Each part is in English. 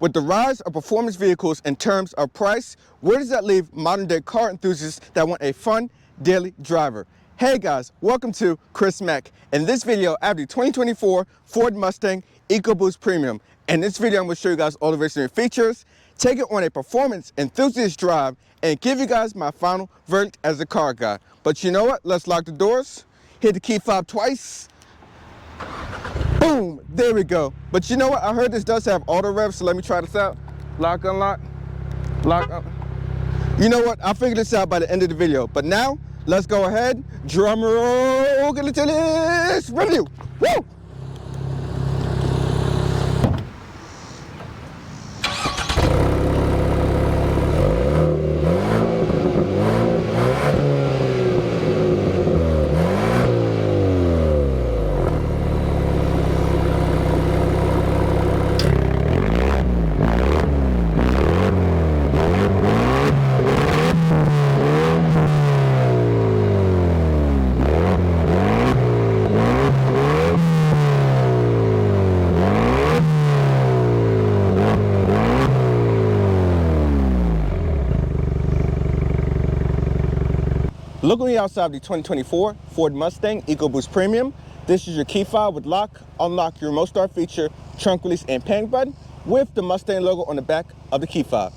with the rise of performance vehicles in terms of price, where does that leave modern day car enthusiasts that want a fun daily driver? Hey guys, welcome to Chris Mack. In this video, I have the 2024 Ford Mustang Ecoboost Premium. In this video, I'm going to show you guys all the various features, take it on a performance enthusiast drive, and give you guys my final verdict as a car guy. But you know what? Let's lock the doors, hit the key fob twice. Boom, there we go. But you know what? I heard this does have auto rev, so let me try this out. Lock, unlock, lock, up. You know what? I'll figure this out by the end of the video. But now, let's go ahead. Drum roll, get into this review. Woo! Look on the outside of the 2024 Ford Mustang Ecoboost Premium. This is your key fob with lock, unlock, your remote start feature, trunk release, and panic button with the Mustang logo on the back of the key fob.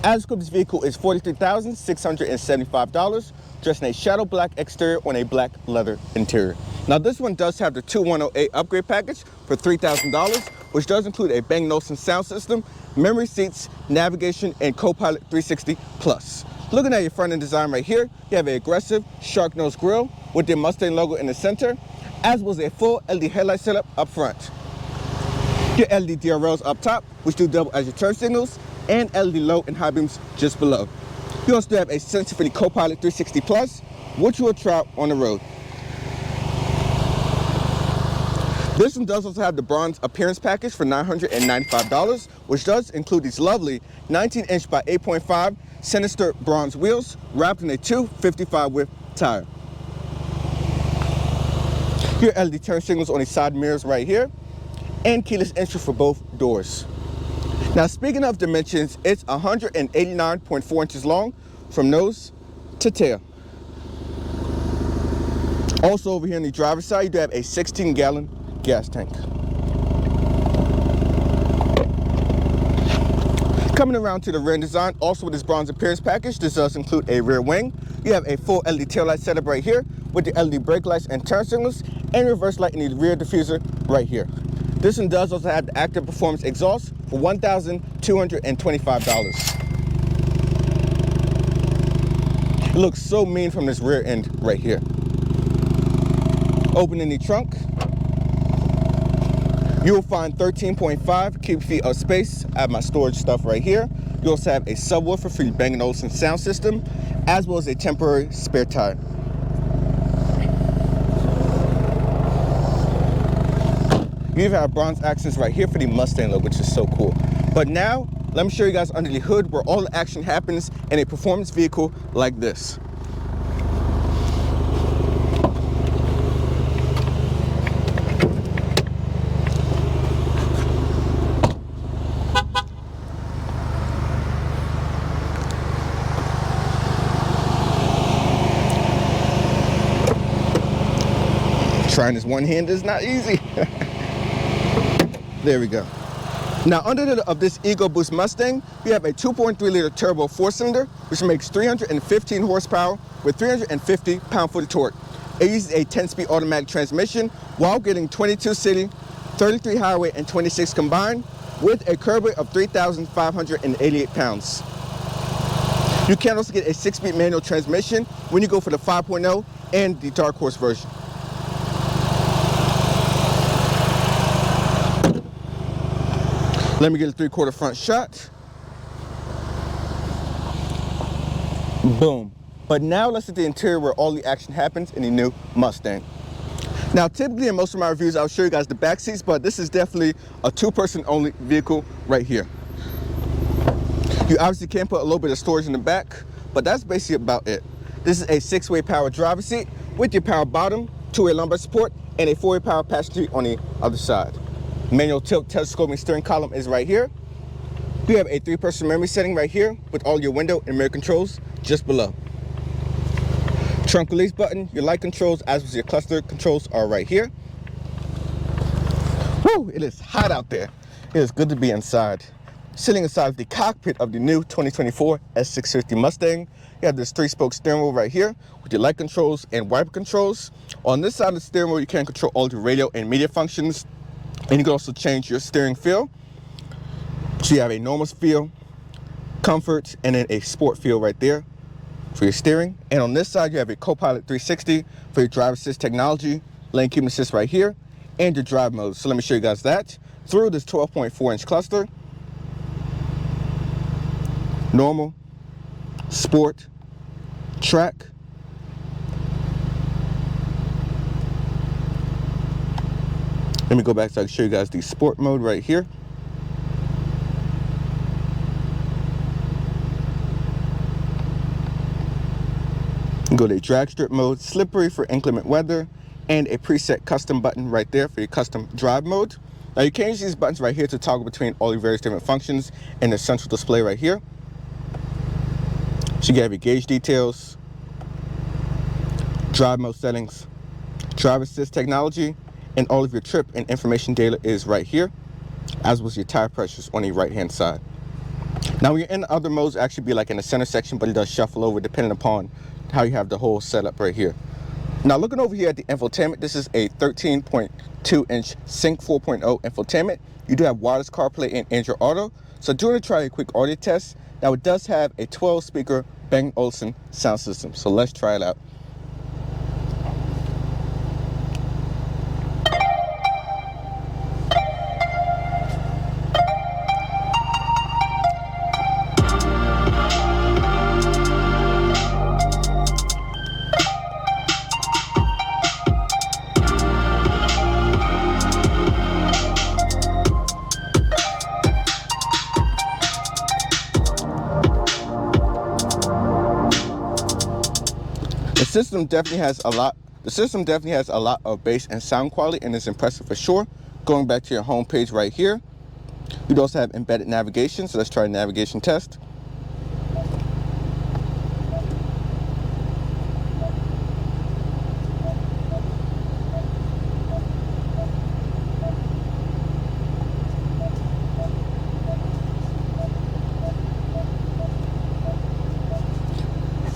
As equipped, this vehicle is $43,675, dressed in a shadow black exterior on a black leather interior. Now this one does have the 2108 upgrade package for $3,000, which does include a Bang & Olufsen sound system, memory seats, navigation, and Co-Pilot 360 Plus. Looking at your front end design right here, you have an aggressive shark nose grille with the Mustang logo in the center, as well as a full LED headlight setup up front. Your LED DRLs up top, which do double as your turn signals, and LED low and high beams just below. You also have a sensor for the Co-Pilot 360 Plus, which you will try out on the road. This one does also have the bronze appearance package for $995, which does include these lovely 19-inch by 8.5 Sinister bronze wheels wrapped in a 255 width tire. Your LED turn signals on the side mirrors right here, and keyless entry for both doors. Now speaking of dimensions, it's 189.4 inches long from nose to tail. Also over here on the driver's side, you do have a 16-gallon gas tank. Coming around to the rear design, also with this bronze appearance package, this does include a rear wing. You have a full LED taillight setup right here with the LED brake lights and turn signals, and reverse light in the rear diffuser right here. This one does also have the active performance exhaust for $1,225. It looks so mean from this rear end right here. Opening the trunk, you will find 13.5 cubic feet of space. I have my storage stuff right here. You also have a subwoofer for your Bang & Olufsen sound system, as well as a temporary spare tire. You even have bronze accents right here for the Mustang logo, which is so cool. But now, let me show you guys under the hood where all the action happens in a performance vehicle like this. Trying this one hand is not easy. There we go. Now under the hood of this Ecoboost Mustang, we have a 2.3 liter turbo 4-cylinder, which makes 315 horsepower with 350 pound-foot of torque. It uses a 10-speed automatic transmission while getting 22 city, 33 highway, and 26 combined, with a curb weight of 3,588 pounds. You can also get a 6-speed manual transmission when you go for the 5.0 and the Dark Horse version. Let me get a 3/4 front shot. Boom. But now let's hit the interior where all the action happens in the new Mustang. Now typically in most of my reviews I'll show you guys the back seats, but this is definitely a 2-person only vehicle right here. You obviously can put a little bit of storage in the back, but that's basically about it. This is a 6-way power driver's seat with your power bottom, 2-way lumbar support, and a 4-way power passenger seat on the other side. Manual tilt telescoping steering column is right here. You have a 3-person memory setting right here with all your window and mirror controls just below. Trunk release button, your light controls as well as your cluster controls are right here. Woo, it is hot out there. It is good to be inside. Sitting inside the cockpit of the new 2024 S650 Mustang, you have this 3-spoke steering wheel right here with your light controls and wiper controls. On this side of the steering wheel, you can control all the radio and media functions, and you can also change your steering feel. So you have a normal feel, comfort, and then a sport feel right there for your steering. And on this side, you have a Co-Pilot360 for your driver assist technology, lane keeping assist right here, and your drive mode. So let me show you guys that. Through this 12.4-inch cluster, normal, sport, track. Let me go back so I can show you guys the sport mode right here. Go to drag strip mode, slippery for inclement weather, and a preset custom button right there for your custom drive mode. Now you can use these buttons right here to toggle between all your various different functions in the central display right here. So you have your gauge details, drive mode settings, driver assist technology, and all of your trip and information data is right here, as well as your tire pressures on the right hand side. Now when you're in the other modes, actually be like in the center section, but it does shuffle over depending upon how you have the whole setup right here. Now looking over here at the infotainment, this is a 13.2-inch Sync 4.0 infotainment. You do have wireless CarPlay and Android Auto. So do want to try a quick audio test. Now it does have a 12-speaker Bang & Olufsen sound system. So let's try it out. The system definitely has a lot of bass and sound quality, and it's impressive for sure. Going back to your home page right here, you'd also have embedded navigation. So let's try a navigation test.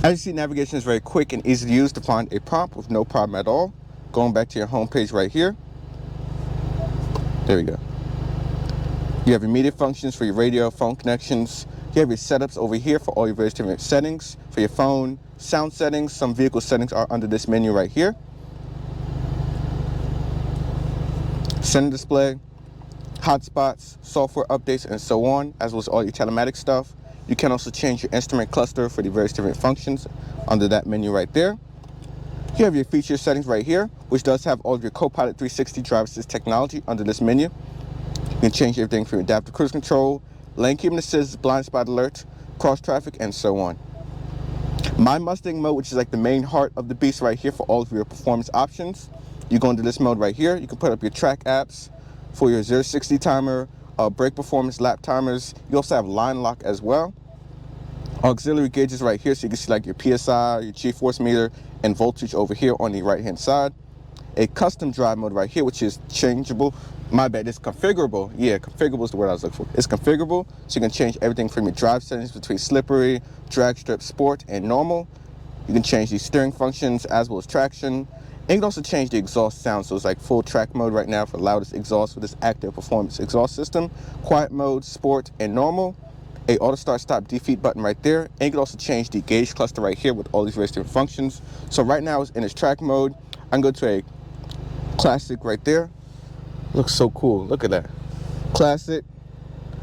As you see, navigation is very quick and easy to use to find a prompt with no problem at all. Going back to your home page right here. There we go. You have your media functions for your radio, phone connections. You have your setups over here for all your various different settings for your phone, sound settings. Some vehicle settings are under this menu right here. Center display, hotspots, software updates, and so on, as well as all your telematics stuff. You can also change your instrument cluster for the various different functions under that menu right there. You have your feature settings right here, which does have all of your Co-Pilot360 driver assist technology under this menu. You can change everything from adaptive cruise control, lane keeping assist, blind spot alert, cross traffic, and so on. My Mustang mode, which is like the main heart of the beast right here for all of your performance options. You go into this mode right here. You can put up your track apps for your 0-60 timer, brake performance, lap timers. You also have line lock as well. Auxiliary gauges right here, so you can see like your PSI, your G-force meter, and voltage over here on the right hand side. A custom drive mode right here, which is changeable. My bad, it's configurable. Yeah, configurable is the word I was looking for. It's configurable, so you can change everything from your drive settings between slippery, drag strip, sport, and normal. You can change these steering functions as well as traction. And you can also change the exhaust sound, so it's like full track mode right now for loudest exhaust with this active performance exhaust system. Quiet mode, sport, and normal. A auto start stop defeat button right there, and you can also change the gauge cluster right here with all these various different functions. So right now it's in its track mode. I can go to a classic right there. Looks so cool. Look at that. Classic.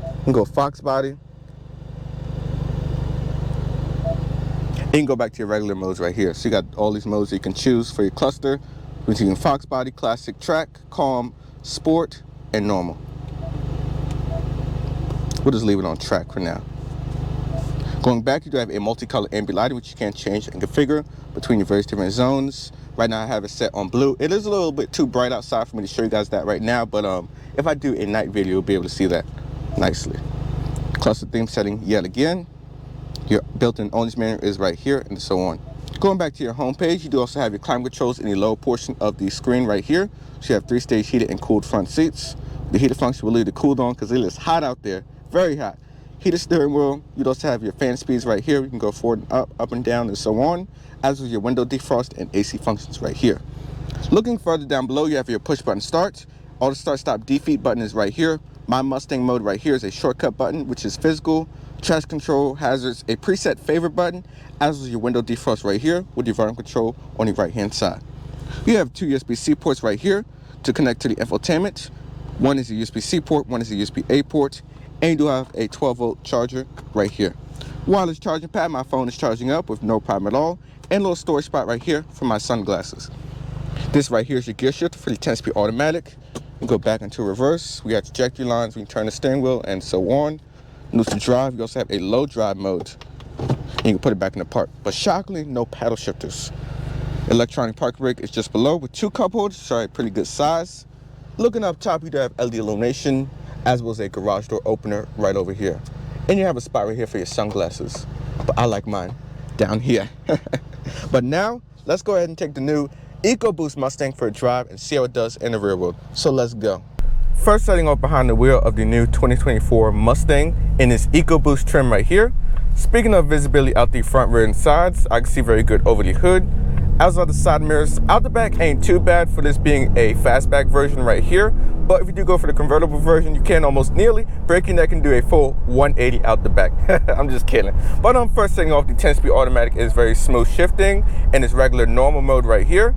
You can go Fox body. You can go back to your regular modes right here. So you got all these modes that you can choose for your cluster between Fox body, classic, track, calm, sport, and normal. We'll just leave it on track for now. Going back, you do have a multicolor ambient lighting, which you can change and configure between your various different zones. Right now I have it set on blue. It is a little bit too bright outside for me to show you guys that right now, but if I do a night video, you'll be able to see that nicely. Cluster theme setting yet again. Your built-in owners manual is right here, and so on. Going back to your home page, you do also have your climate controls in the lower portion of the screen right here. So you have 3-stage heated and cooled front seats. The heated function will leave the cooled on because it is hot out there, very hot. Heated steering wheel. You'd also have your fan speeds right here. You can go forward and up and down, and so on. As with your window defrost and AC functions right here. Looking further down below, you have your push button start. Auto start stop defeat button is right here. My Mustang mode right here is a shortcut button, which is physical. Traction control, hazards, a preset favorite button, as well as your window defrost right here with your volume control on the right hand side. You have 2 USB-C ports right here to connect to the infotainment. One is a USB-C port, one is a USB-A port, and you do have a 12-volt charger right here. Wireless charging pad, my phone is charging up with no problem at all, and a little storage spot right here for my sunglasses. This right here is your gear shifter for the 10-speed automatic. We go back into reverse. We got trajectory lines, we can turn the steering wheel, and so on. Neutral drive, you also have a low drive mode. And you can put it back in the park. But shockingly, no paddle shifters. Electronic park brake is just below with 2 cup holders, so a pretty good size. Looking up top, you do have LED illumination, as well as a garage door opener right over here. And you have a spot right here for your sunglasses. But I like mine down here. But now, let's go ahead and take the new Ecoboost Mustang for a drive and see how it does in the rear wheel. So let's go. First, setting up behind the wheel of the new 2024 Mustang in this Ecoboost trim right here. Speaking of visibility out the front, rear, and sides, I can see very good over the hood. As are the side mirrors. Out the back ain't too bad for this being a fastback version right here. But if you do go for the convertible version, you can almost nearly break your neck and do a full 180 out the back. I'm just kidding. But first setting off, the 10-speed automatic is very smooth shifting in its regular normal mode right here.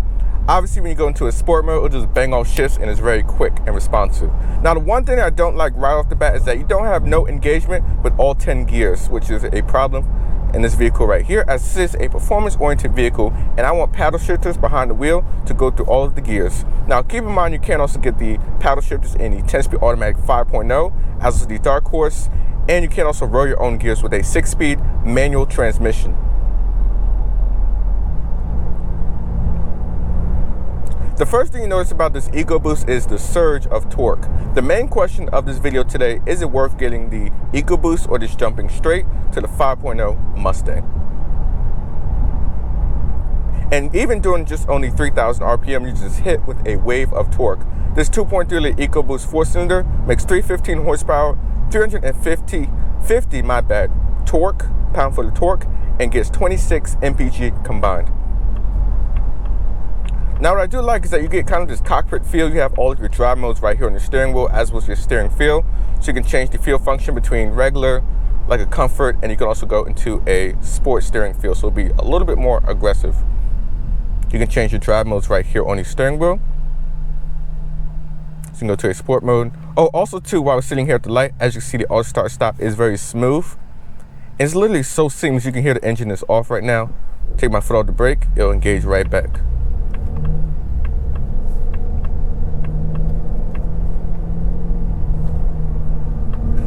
Obviously, when you go into a sport mode, it'll just bang off shifts and it's very quick and responsive. Now, the one thing I don't like right off the bat is that you don't have no engagement with all 10 gears, which is a problem in this vehicle right here, as this is a performance-oriented vehicle, and I want paddle shifters behind the wheel to go through all of the gears. Now, keep in mind, you can also get the paddle shifters in the 10-speed automatic 5.0, as well as the Dark Horse, and you can also roll your own gears with a 6-speed manual transmission. The first thing you notice about this Ecoboost is the surge of torque. The main question of this video today, is it worth getting the Ecoboost or just jumping straight to the 5.0 Mustang? And even doing just only 3,000 RPM, you just hit with a wave of torque. This 2.3-liter Ecoboost 4-cylinder makes 315 horsepower, 350 torque, pound-foot of torque, and gets 26 mpg combined. Now, what I do like is that you get kind of this cockpit feel. You have all of your drive modes right here on your steering wheel, as well as your steering feel. So you can change the feel function between regular, like a comfort, and you can also go into a sport steering feel. So it'll be a little bit more aggressive. You can change your drive modes right here on your steering wheel. So you can go to a sport mode. Oh, also too, while I was sitting here at the light, as you see, the auto start stop is very smooth. And it's literally so seamless. You can hear the engine is off right now. Take my foot off the brake, it'll engage right back.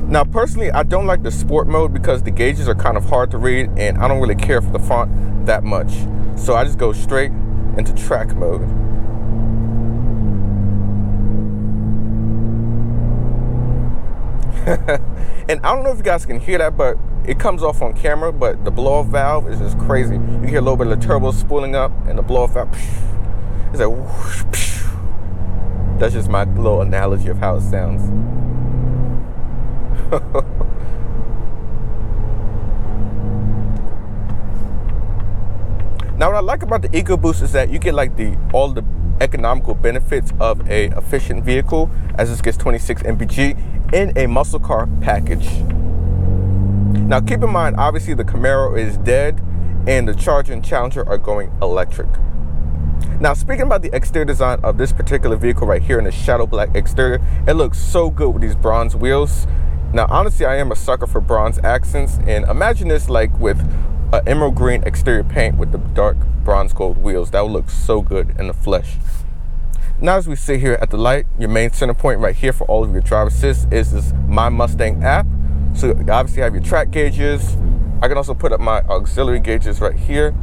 Now, personally, I don't like the sport mode because the gauges are kind of hard to read, and I don't really care for the font that much. So I just go straight into track mode. And I don't know if you guys can hear that, but it comes off on camera, but the blow-off valve is just crazy. You can hear a little bit of the turbo spooling up, and the blow-off valve, it's like whoosh. That's just my little analogy of how it sounds. Now, what I like about the Ecoboost is that you get like all the economical benefits of a efficient vehicle, as this gets 26 mpg in a muscle car package. Now, keep in mind, obviously the Camaro is dead and the Charger and Challenger are going electric. Now, speaking about the exterior design of this particular vehicle right here in the shadow black exterior, it looks so good with these bronze wheels. Now, honestly, I am a sucker for bronze accents, and imagine this like with an emerald green exterior paint with the dark bronze gold wheels. That would look so good in the flesh. Now, as we sit here at the light, your main center point right here for all of your driver assist is this My Mustang app. So you obviously have your track gauges. I can also put up my auxiliary gauges right here.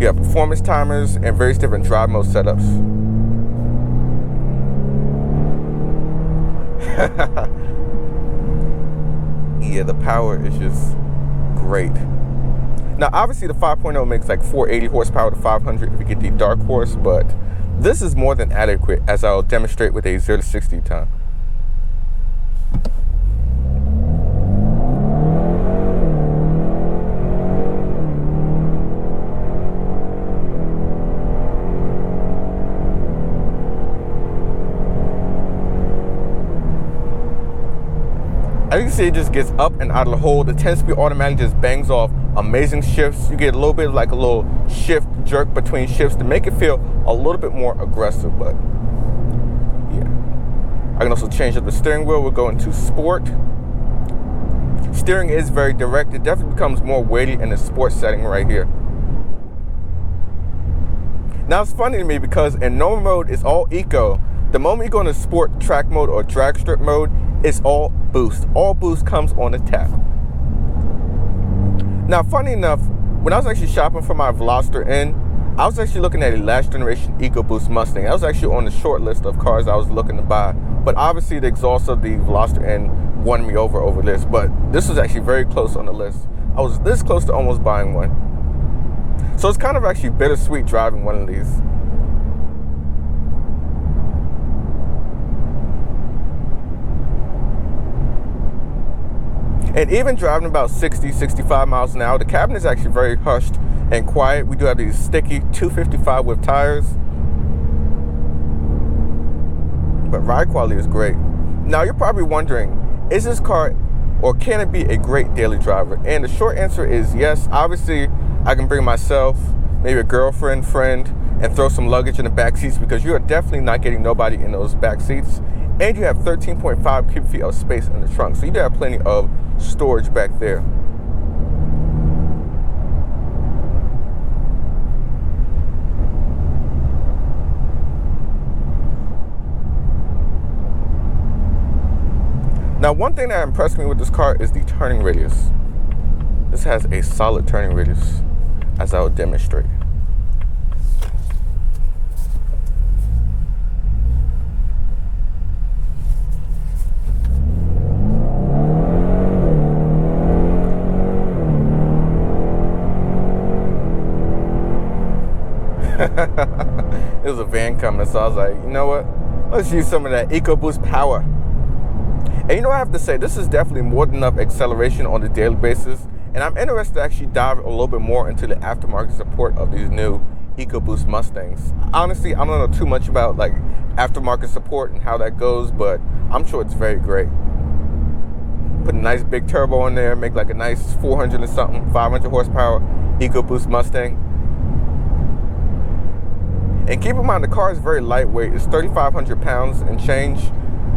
You have performance timers and various different drive mode setups. yeah, the power is just great. Now, obviously, the 5.0 makes like 480 horsepower to 500 if you get the dark horse, but this is more than adequate, as I'll demonstrate with a 0 to 60 time. As you can see, it just gets up and out of the hole. The 10-speed automatic just bangs off amazing shifts. You get a little bit of like a little shift jerk between shifts to make it feel a little bit more aggressive, but yeah. I can also change up the steering wheel. We'll go into sport. Steering is very direct. It definitely becomes more weighty in the sport setting right here. Now it's funny to me because in normal mode, it's all eco. The moment you go into sport, track mode, or drag strip mode, it's all boost. All boost comes on the tap. Now, funny enough, when I was actually shopping for my Veloster N, I was actually looking at a last generation Ecoboost Mustang. That was actually on the short list of cars I was looking to buy. But obviously the exhaust of the Veloster N won me over this. But this was actually very close on the list. I was this close to almost buying one. So it's kind of actually bittersweet driving one of these. And even driving about 60, 65 miles an hour, the cabin is actually very hushed and quiet. We do have these sticky 255 width tires. But ride quality is great. Now you're probably wondering, is this car or can it be a great daily driver? And the short answer is yes. Obviously, I can bring myself, maybe a girlfriend, friend, and throw some luggage in the back seats because you are definitely not getting nobody in those back seats. And you have 13.5 cubic feet of space in the trunk. So you do have plenty of storage back there. Now, one thing that impressed me with this car is the turning radius. This has a solid turning radius, as I will demonstrate. It was a van coming, so I was like, you know what? Let's use some of that EcoBoost power. And you know what I have to say? This is definitely more than enough acceleration on a daily basis. And I'm interested to actually dive a little bit more into the aftermarket support of these new EcoBoost Mustangs. Honestly, I don't know too much about like aftermarket support and how that goes, but I'm sure it's very great. Put a nice big turbo in there, make like a nice 400 and something, 500 horsepower EcoBoost Mustang. And keep in mind, the car is very lightweight. It's 3,500 pounds and change.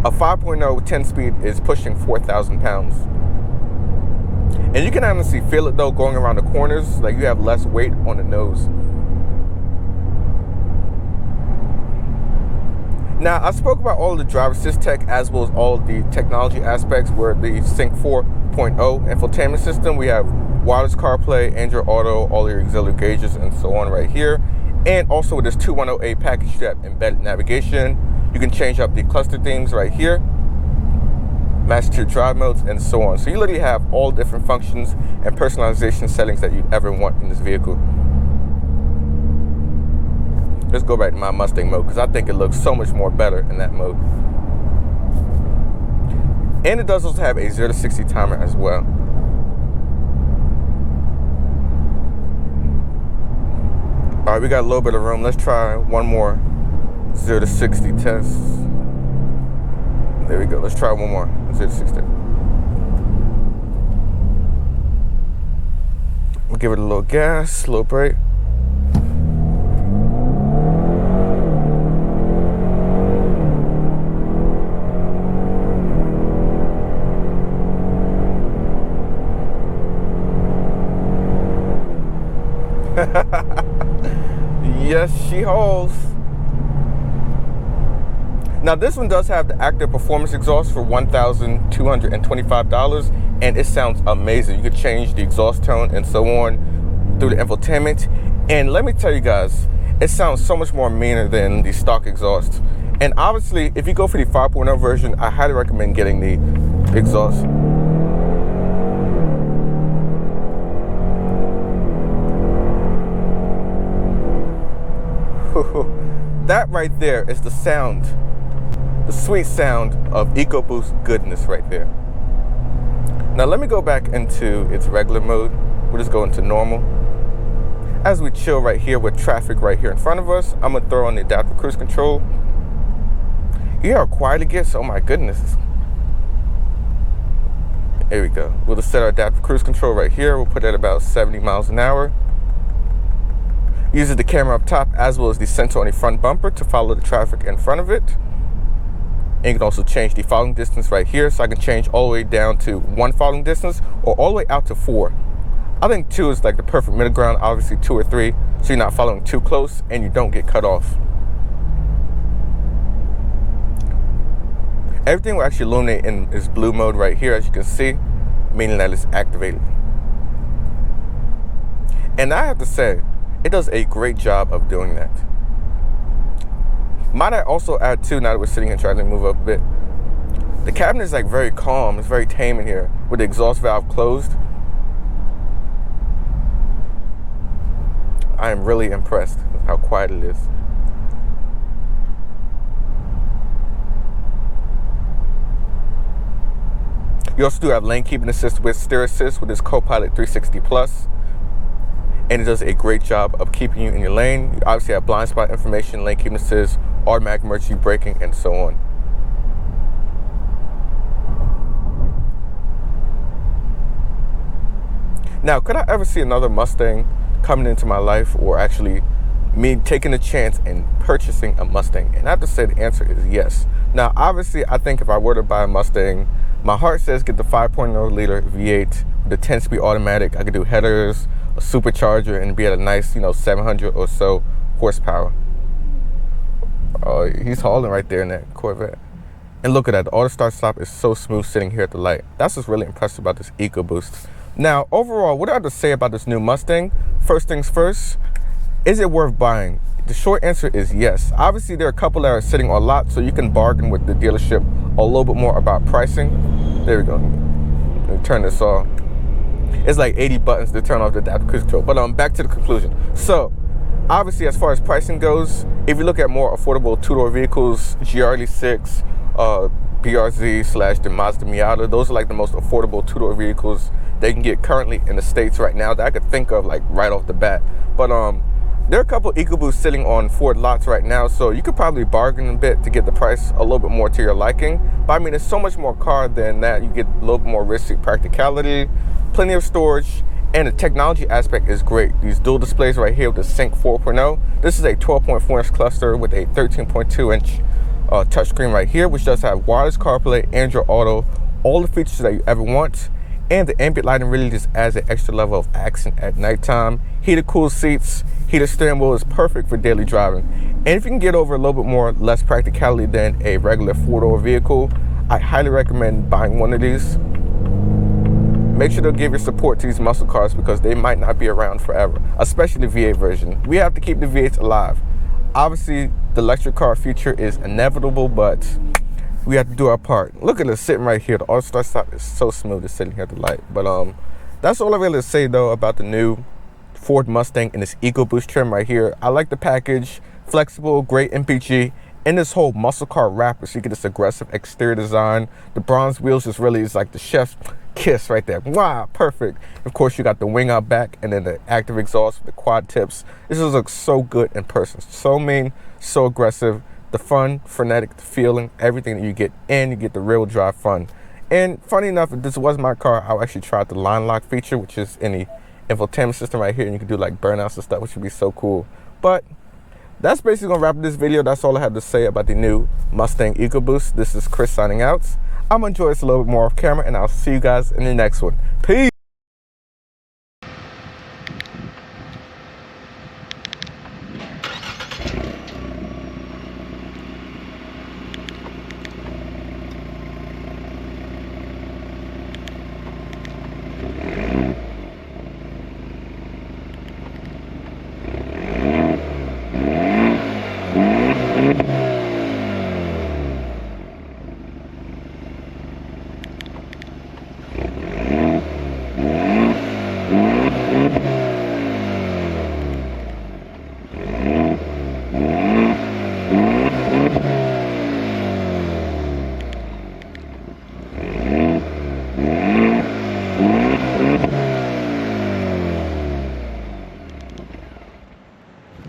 A 5.0 10-speed is pushing 4,000 pounds. And you can honestly feel it though going around the corners, like you have less weight on the nose. Now, I spoke about all of the driver assist tech as well as all of the technology aspects where the Sync 4.0 infotainment system. We have wireless CarPlay, Android Auto, all your auxiliary gauges and so on right here. And also with this 2108 package, you have embedded navigation. You can change up the cluster themes right here, match to your drive modes, and so on. So you literally have all different functions and personalization settings that you ever want in this vehicle. Let's go back to my Mustang mode because I think it looks so much more better in that mode. And it does also have a 0 to 60 timer as well. All right, we got a little bit of room. Let's try one more 0 to 60 test. There we go. Let's try one more 0 to 60. We'll give it a little gas, a little brake. Yes, she holds. Now this one does have the active performance exhaust for $1,225, and it sounds amazing. You could change the exhaust tone and so on through the infotainment. And let me tell you guys, it sounds so much more meaner than the stock exhaust. And obviously, if you go for the 5.0 version, I highly recommend getting the exhaust. that right there is the sound, the sweet sound of EcoBoost goodness right there. Now let me go back into its regular mode. We'll just go into normal. As we chill right here with traffic right here in front of us, I'm gonna throw on the adaptive cruise control. You hear how quiet it gets? Oh my goodness. There we go. We'll just set our adaptive cruise control right here. We'll put it at about 70 miles an hour. Uses the camera up top as well as the sensor on the front bumper to follow the traffic in front of it. And you can also change the following distance right here. So I can change all the way down to 1 following distance or all the way out to 4. I think 2 is like the perfect middle ground, obviously 2 or 3, so you're not following too close and you don't get cut off. Everything will actually illuminate in this blue mode right here, as you can see, meaning that it's activated. And I have to say, it does a great job of doing that. Might I also add too, now that we're sitting here trying to move up a bit, the cabin is like very calm, it's very tame in here with the exhaust valve closed. I am really impressed with how quiet it is. You also do have lane keeping assist with steer assist with this Co-Pilot360 Plus. And it does a great job of keeping you in your lane. You obviously have blind spot information, lane keeping assist, automatic emergency braking, and so on. Now, could I ever see another Mustang coming into my life, or actually me taking a chance and purchasing a Mustang? And I have to say the answer is yes. Now, obviously, I think if I were to buy a Mustang, my heart says get the 5.0 liter V8 with a 10-speed automatic. I could do headers, a supercharger, and be at a nice, 700 or so horsepower. Oh, he's hauling right there in that Corvette. And look at that, the auto start stop is so smooth sitting here at the light. That's what's really impressive about this EcoBoost. Now, overall, what do I have to say about this new Mustang? First things first, is it worth buying? The short answer is yes. Obviously, there are a couple that are sitting on lot, so you can bargain with the dealership a little bit more about pricing. There we go. Let me turn this off. It's like 80 buttons to turn off the adaptive cruise control. But back to the conclusion. So, obviously, as far as pricing goes, if you look at more affordable two-door vehicles, GR86, BRZ / the Mazda Miata, those are like the most affordable two-door vehicles they can get currently in the States right now that I could think of like right off the bat. But there are a couple EcoBoosts sitting on Ford lots right now, so you could probably bargain a bit to get the price a little bit more to your liking. But I mean, it's so much more car than that. You get a little bit more risky practicality, plenty of storage, and the technology aspect is great. These dual displays right here with the Sync 4.0. This is a 12.4-inch cluster with a 13.2-inch touchscreen right here, which does have wireless CarPlay, Android Auto, all the features that you ever want. And the ambient lighting really just adds an extra level of accent at nighttime. Heated cool seats, heated steering wheel is perfect for daily driving. And if you can get over a little bit more, less practicality than a regular four-door vehicle, I highly recommend buying one of these. Make sure to give your support to these muscle cars because they might not be around forever, especially the V8 version. We have to keep the V8s alive. Obviously, the electric car future is inevitable, but we have to do our part. Look at it sitting right here. The auto start stop is so smooth. It's sitting here at the light. But that's all I really say though about the new Ford Mustang in this EcoBoost trim right here. I like the package, flexible, great MPG, and this whole muscle car wrapper. So you get this aggressive exterior design. The bronze wheels just really is like the chef's kiss right there. Wow, perfect. Of course, you got the wing out back and then the active exhaust with the quad tips. This just looks so good in person. So mean, so aggressive. The fun, frenetic, the feeling, everything that you get, and you get the real drive fun. And funny enough, if this was my car, I would actually try the line lock feature, which is in the infotainment system right here, and you can do like burnouts and stuff, which would be so cool. But that's basically gonna wrap up this video. That's all I had to say about the new Mustang EcoBoost. This is Chris signing out. I'm gonna enjoy this a little bit more off camera, and I'll see you guys in the next one. Peace. it.